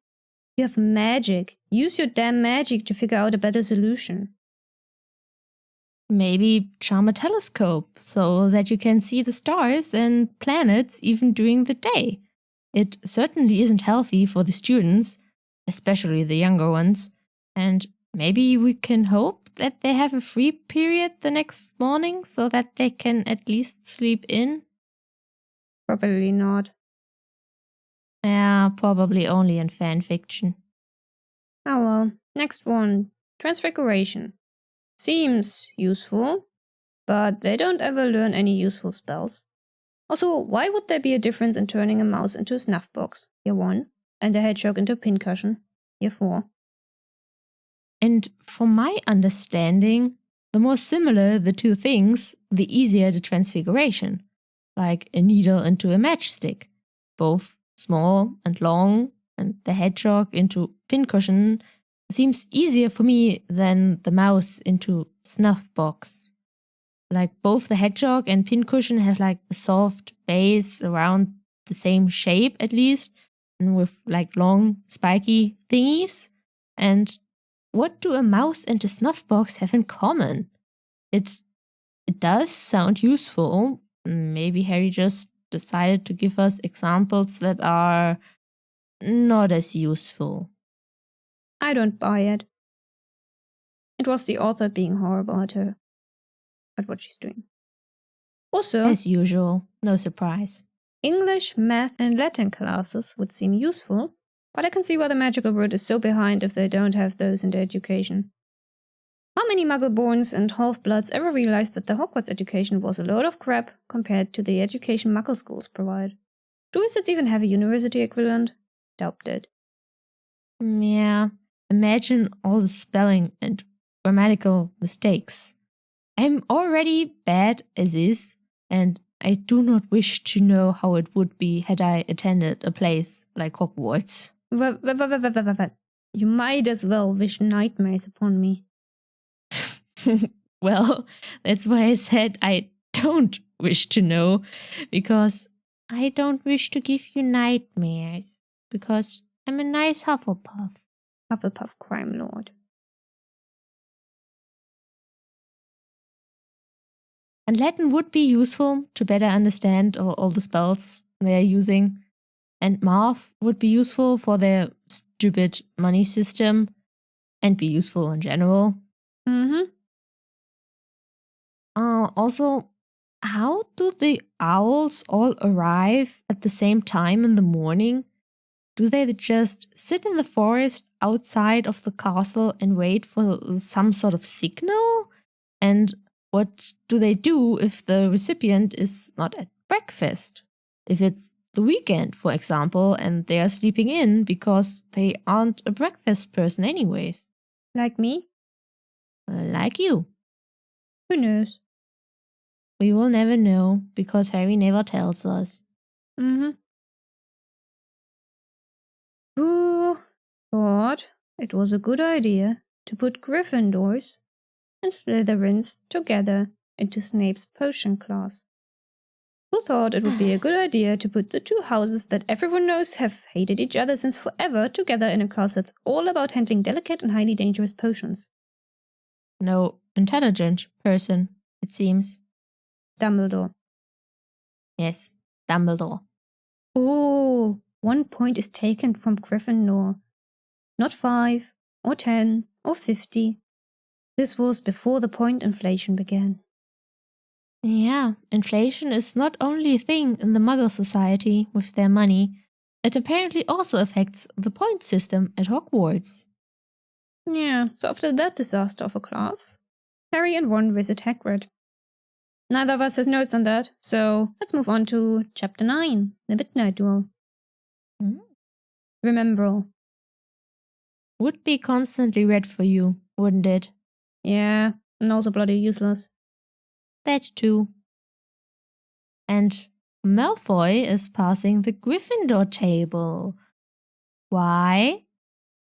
You have magic. Use your damn magic to figure out a better solution. Maybe charm a telescope so that you can see the stars and planets even during the day. It certainly isn't healthy for the students, especially the younger ones, and maybe we can hope that they have a free period the next morning so that they can at least sleep in. Probably not. Yeah, probably only in fan fiction. Oh well, next one. Transfiguration. Seems useful, but they don't ever learn any useful spells. Also, why would there be a difference in turning a mouse into a snuff box, year 1, and a hedgehog into a pincushion, year 4? And from my understanding, the more similar the two things, the easier the transfiguration, like a needle into a matchstick, both small and long, and the hedgehog into pincushion seems easier for me than the mouse into snuff box. Like both the hedgehog and pincushion have like a soft base around the same shape at least, and with like long spiky thingies. And what do a mouse and a snuff box have in common? It does sound useful. Maybe Harry just decided to give us examples that are not as useful. I don't buy it. It was the author being horrible at her. At what she's doing. Also, As usual, no surprise. English, math, and Latin classes would seem useful, but I can see why the magical world is so behind if they don't have those in their education. How many Muggleborns and half-bloods ever realized that the Hogwarts education was a load of crap compared to the education Muggle schools provide? Do wizards even have a university equivalent? Doubt it. Yeah, imagine all the spelling and grammatical mistakes. I'm already bad as is, and I do not wish to know how it would be had I attended a place like Hogwarts. You might as well wish nightmares upon me. Well, that's why I said I don't wish to know, because I don't wish to give you nightmares, because I'm a nice Hufflepuff. Hufflepuff crime lord. And Latin would be useful to better understand all the spells they are using. And math would be useful for their stupid money system and be useful in general. Mm-hmm. Also, how do the owls all arrive at the same time in the morning? Do they just sit in the forest outside of the castle and wait for some sort of signal? And what do they do if the recipient is not at breakfast? If it's the weekend, for example, and they are sleeping in because they aren't a breakfast person anyways. Like me? Like you. Who knows? We will never know because Harry never tells us. Mm-hmm. Who thought it was a good idea to put Gryffindors and Slytherins together into Snape's potion class? Who thought it would be a good idea to put the two houses that everyone knows have hated each other since forever together in a class that's all about handling delicate and highly dangerous potions? No intelligent person, it seems. Dumbledore. Yes, Dumbledore. Oh, 1 point is taken from Gryffindor. Not 5, or 10, or 50. This was before the point inflation began. Yeah, inflation is not only a thing in the Muggle society with their money, it apparently also affects the point system at Hogwarts. Yeah, so after that disaster of a class, Harry and Ron visit Hagrid. Neither of us has notes on that, so let's move on to Chapter 9, The Midnight Duel. Remember. Would be constantly red for you, wouldn't it? Yeah, and also bloody useless. That too. And Malfoy is passing the Gryffindor table. Why?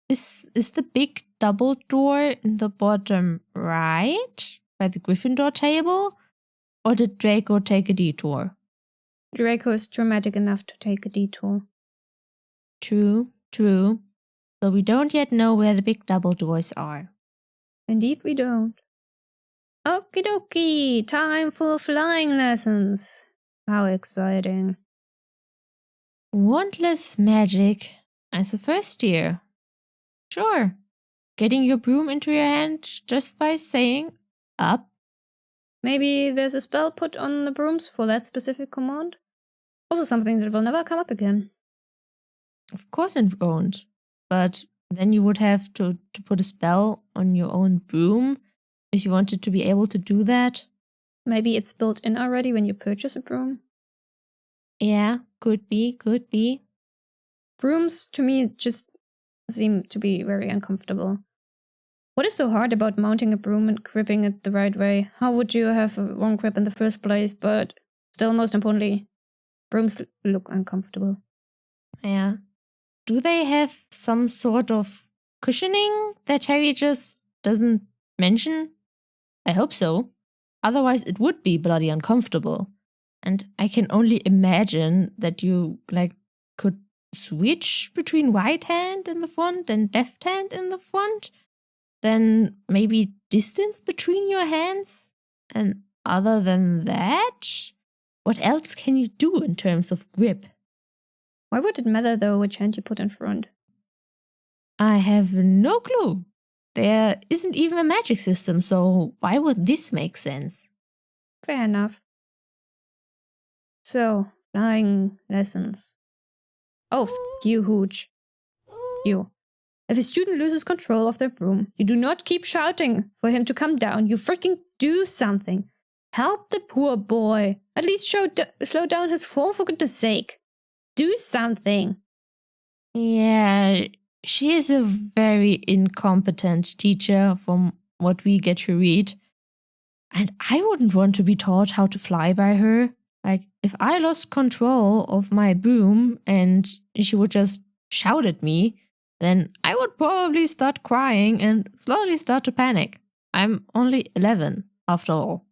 Is the big double door in the bottom right by the Gryffindor table? Or did Draco take a detour? Draco is dramatic enough to take a detour. True, true. So we don't yet know where the big double doors are. Indeed we don't. Okie dokie, time for flying lessons. How exciting. Wandless magic as a first year. Sure. Getting your broom into your hand just by saying up. Maybe there's a spell put on the brooms for that specific command? Also something that will never come up again. Of course it won't. But then you would have to put a spell on your own broom if you wanted to be able to do that. Maybe it's built in already when you purchase a broom? Yeah, could be, could be. Brooms, to me, just seem to be very uncomfortable. What is so hard about mounting a broom and gripping it the right way? How would you have a wrong grip in the first place? But still, most importantly, brooms look uncomfortable. Yeah. Do they have some sort of cushioning that Harry just doesn't mention? I hope so. Otherwise, it would be bloody uncomfortable. And I can only imagine that you could switch between right hand in the front and left hand in the front. Then maybe distance between your hands. And other than that, what else can you do in terms of grip? Why would it matter though which hand you put in front? I have no clue. There isn't even a magic system, so why would this make sense? Fair enough. So, flying lessons. Oh, you, Hooch. You. If a student loses control of their broom, you do not keep shouting for him to come down. You freaking do something. Help the poor boy. At least slow down his fall for goodness sake. Do something. Yeah, she is a very incompetent teacher from what we get to read. And I wouldn't want to be taught how to fly by her. Like, if I lost control of my broom and she would just shout at me, then I would probably start crying and slowly start to panic. I'm only 11, after all.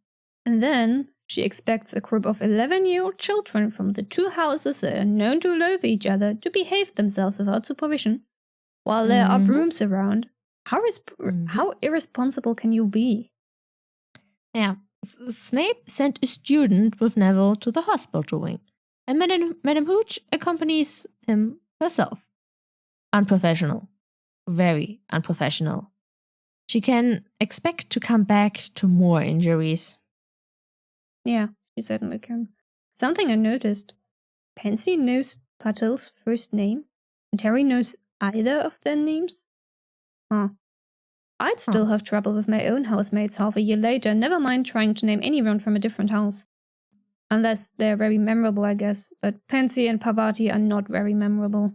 And then she expects a group of 11-year-old children from the two houses that are known to loathe each other to behave themselves without supervision, while there are brooms around. How irresponsible can you be? Yeah. Snape sent a student with Neville to the hospital wing, and Madame Hooch accompanies him herself. Unprofessional. Very unprofessional. She can expect to come back to more injuries. Yeah, she certainly can. Something I noticed. Pansy knows Patel's first name, and Harry knows either of their names? Huh. I'd still have trouble with my own housemates half a year later, never mind trying to name anyone from a different house. Unless they're very memorable, I guess, but Pansy and Parvati are not very memorable.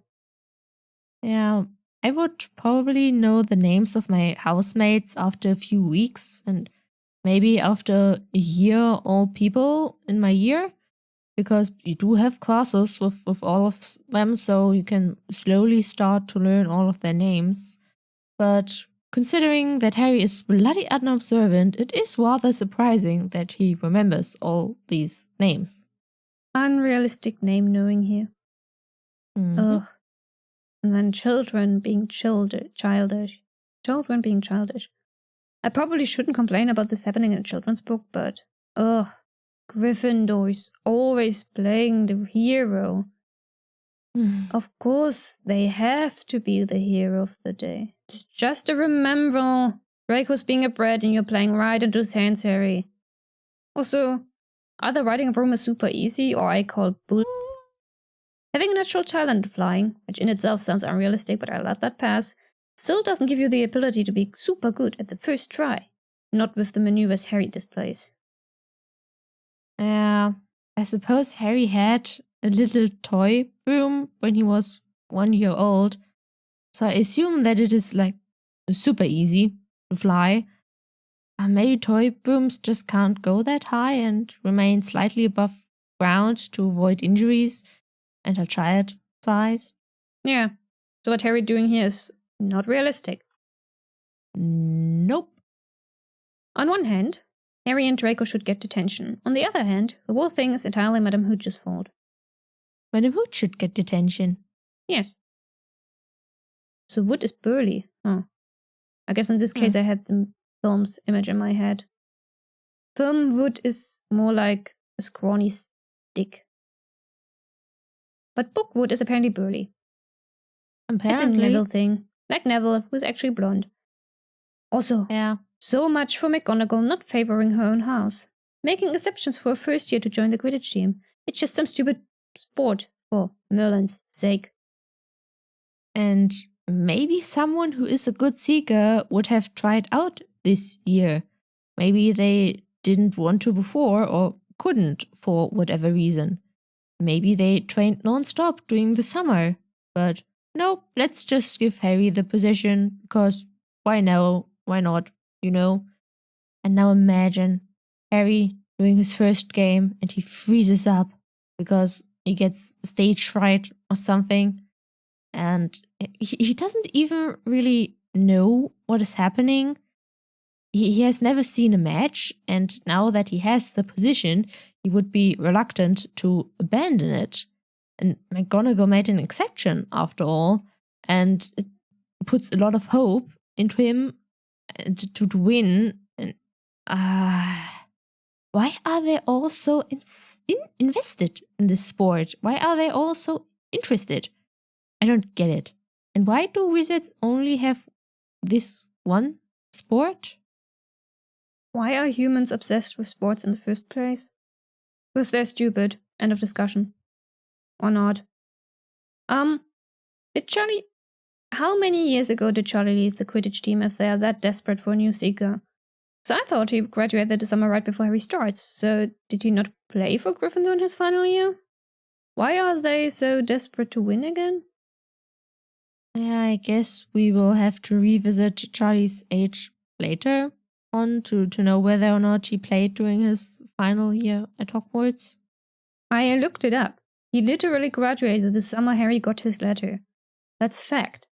Yeah, I would probably know the names of my housemates after a few weeks, and maybe after a year all people in my year, because you do have classes with all of them, so you can slowly start to learn all of their names. But considering that Harry is bloody unobservant, it is rather surprising that he remembers all these names. Unrealistic name knowing here. Ugh. And then children being childish. Children being childish. I probably shouldn't complain about this happening in a children's book, but ugh. Gryffindor is always playing the hero. Of course, they have to be the hero of the day. It's just a remember. Draco's being a brat and you're playing right into his hands, Harry. Also, either riding a broom is super easy or I call bull. Having a natural talent flying, which in itself sounds unrealistic, but I let that pass, still doesn't give you the ability to be super good at the first try. Not with the maneuvers Harry displays. Yeah, I suppose Harry had a little toy broom when he was 1 year old. So I assume that it is like super easy to fly. Maybe toy brooms just can't go that high and remain slightly above ground to avoid injuries and are child sized. Yeah. So what Harry doing here is not realistic. Nope. On one hand, Harry and Draco should get detention. On the other hand, the whole thing is entirely Madame Hooch's fault. Madame Hooch should get detention. Yes. So Wood is burly. Huh. I guess in this case I had the film's image in my head. Film Wood is more like a scrawny stick. But book Wood is apparently burly. Apparently. It's a Neville thing. Like Neville, who's actually blonde. Also, yeah. So much for McGonagall not favoring her own house. Making exceptions for a first year to join the Quidditch team. It's just some stupid sport for Merlin's sake. And maybe someone who is a good seeker would have tried out this year. Maybe they didn't want to before or couldn't for whatever reason. Maybe they trained non-stop during the summer. But no, let's just give Harry the position because why no? Why not? You know? And now imagine Harry doing his first game and he freezes up because he gets stage fright or something. And he doesn't even really know what is happening. He has never seen a match, and now that he has the position, he would be reluctant to abandon it. And McGonagall made an exception, after all, and it puts a lot of hope into him to win. And why are they all so invested in this sport? Why are they all so interested? I don't get it. And why do wizards only have this one sport? Why are humans obsessed with sports in the first place? Because they're stupid. End of discussion. Or not. Did Charlie... How many years ago did Charlie leave the Quidditch team if they are that desperate for a new seeker? So I thought he graduated the summer right before Harry starts, so did he not play for Gryffindor in his final year? Why are they so desperate to win again? Yeah, I guess we will have to revisit Charlie's age later on to know whether or not he played during his final year at Hogwarts. I looked it up. He literally graduated the summer Harry got his letter. That's fact.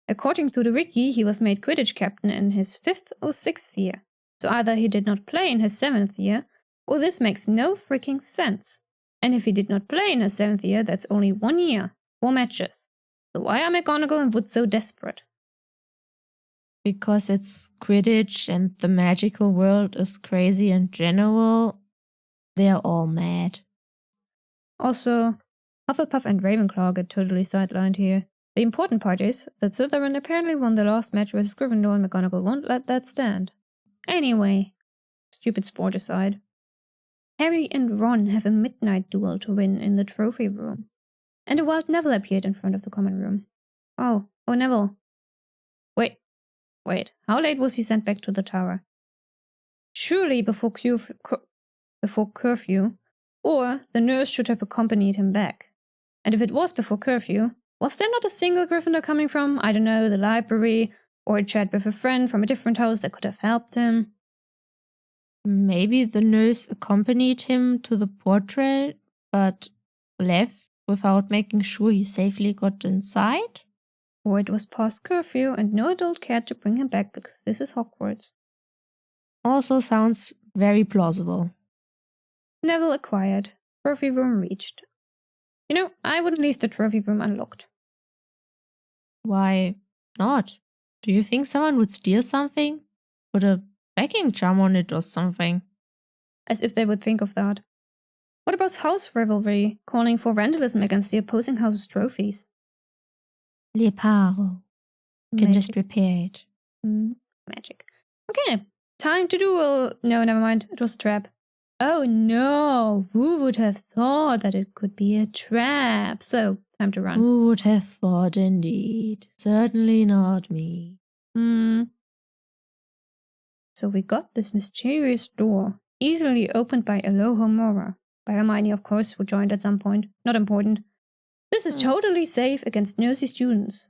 According to the wiki, he was made Quidditch captain in his 5th or 6th year. So either he did not play in his 7th year, or this makes no freaking sense. And if he did not play in his 7th year, that's only 1 year, 4 matches. So why are McGonagall and Wood so desperate? Because it's Quidditch and the magical world is crazy in general. They're all mad. Also, Hufflepuff and Ravenclaw get totally sidelined here. The important part is that Slytherin apparently won the last match versus Gryffindor and McGonagall won't let that stand. Anyway, stupid sport aside, Harry and Ron have a midnight duel to win in the trophy room. And a wild Neville appeared in front of the common room. Oh, Neville. Wait, how late was he sent back to the tower? Surely before curfew, or the nurse should have accompanied him back. And if it was before curfew, was there not a single Gryffindor coming from, I don't know, the library, or a chat with a friend from a different house that could have helped him? Maybe the nurse accompanied him to the portrait, but left without making sure he safely got inside? Or it was past curfew and no adult cared to bring him back because this is Hogwarts. Also sounds very plausible. Neville acquired. Trophy room reached. You know, I wouldn't leave the trophy room unlocked. Why not? Do you think someone would steal something? Put a backing charm on it or something? As if they would think of that. What about house rivalry, calling for vandalism against the opposing house's trophies? Leparo. Can just repair it. Magic. Okay, time to duel. No, never mind. It was a trap. Oh no, who would have thought that it could be a trap? So, time to run. Who would have thought indeed? Certainly not me. So we got this mysterious door, easily opened by Alohomora. By Hermione, of course, who joined at some point. Not important. This is totally safe against nosy students.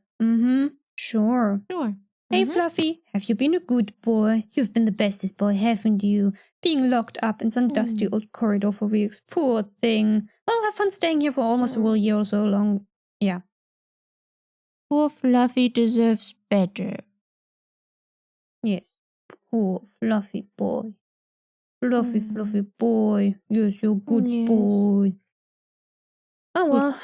Sure. Sure. Hey, Fluffy, have you been a good boy? You've been the bestest boy, haven't you? Being locked up in some dusty old corridor for weeks. Poor thing. Well, have fun staying here for almost a whole year or so long. Yeah. Poor Fluffy deserves better. Yes. Poor Fluffy boy. Fluffy boy. Yes, you're a good boy. Oh well.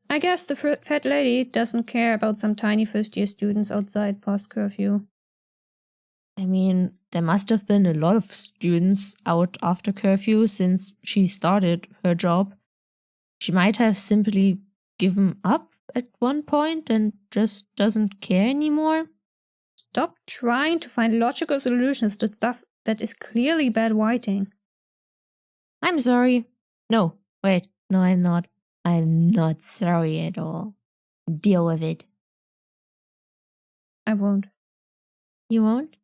I guess the fat lady doesn't care about some tiny first-year students outside past curfew. I mean, there must have been a lot of students out after curfew since she started her job. She might have simply given up at one point and just doesn't care anymore. Stop trying to find logical solutions to stuff that is clearly bad writing. I'm sorry. No, wait. No, I'm not. I'm not sorry at all. Deal with it. I won't. You won't?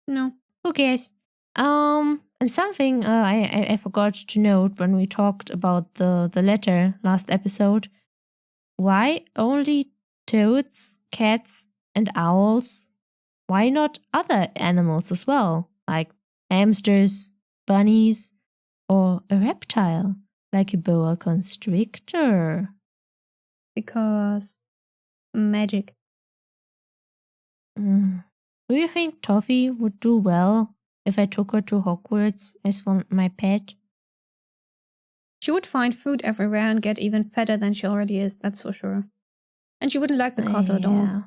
No. Who cares? And something I forgot to note when we talked about the letter last episode. Why only toads, cats, and owls? Why not other animals as well? Like hamsters, bunnies, or a reptile, like a boa constrictor? Because magic. Do you think Toffee would do well if I took her to Hogwarts as for my pet? She would find food everywhere and get even fatter than she already is, that's for sure. And she wouldn't like the castle at all.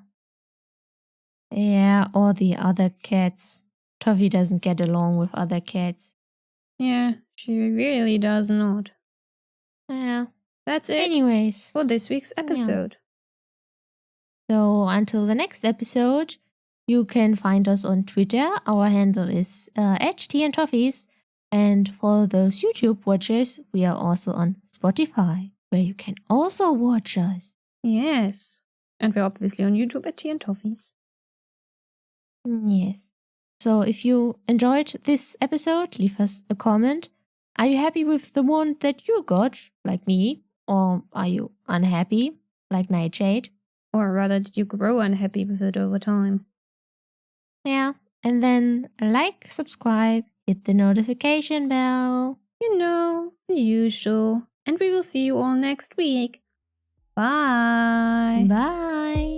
Yeah, or the other cats. Toffee doesn't get along with other cats. Yeah, she really does not. Yeah. That's it. Anyways. For this week's episode. Yeah. So until the next episode, you can find us on Twitter. Our handle is @TNToffies. And for those YouTube watchers, we are also on Spotify, where you can also watch us. Yes. And we're obviously on YouTube @TNToffies. Yes. So if you enjoyed this episode, leave us a comment. Are you happy with the one that you got, like me? Or are you unhappy, like Neitshayd? Or rather, did you grow unhappy with it over time? Yeah. And then like, subscribe, hit the notification bell. You know, the usual. And we will see you all next week. Bye. Bye.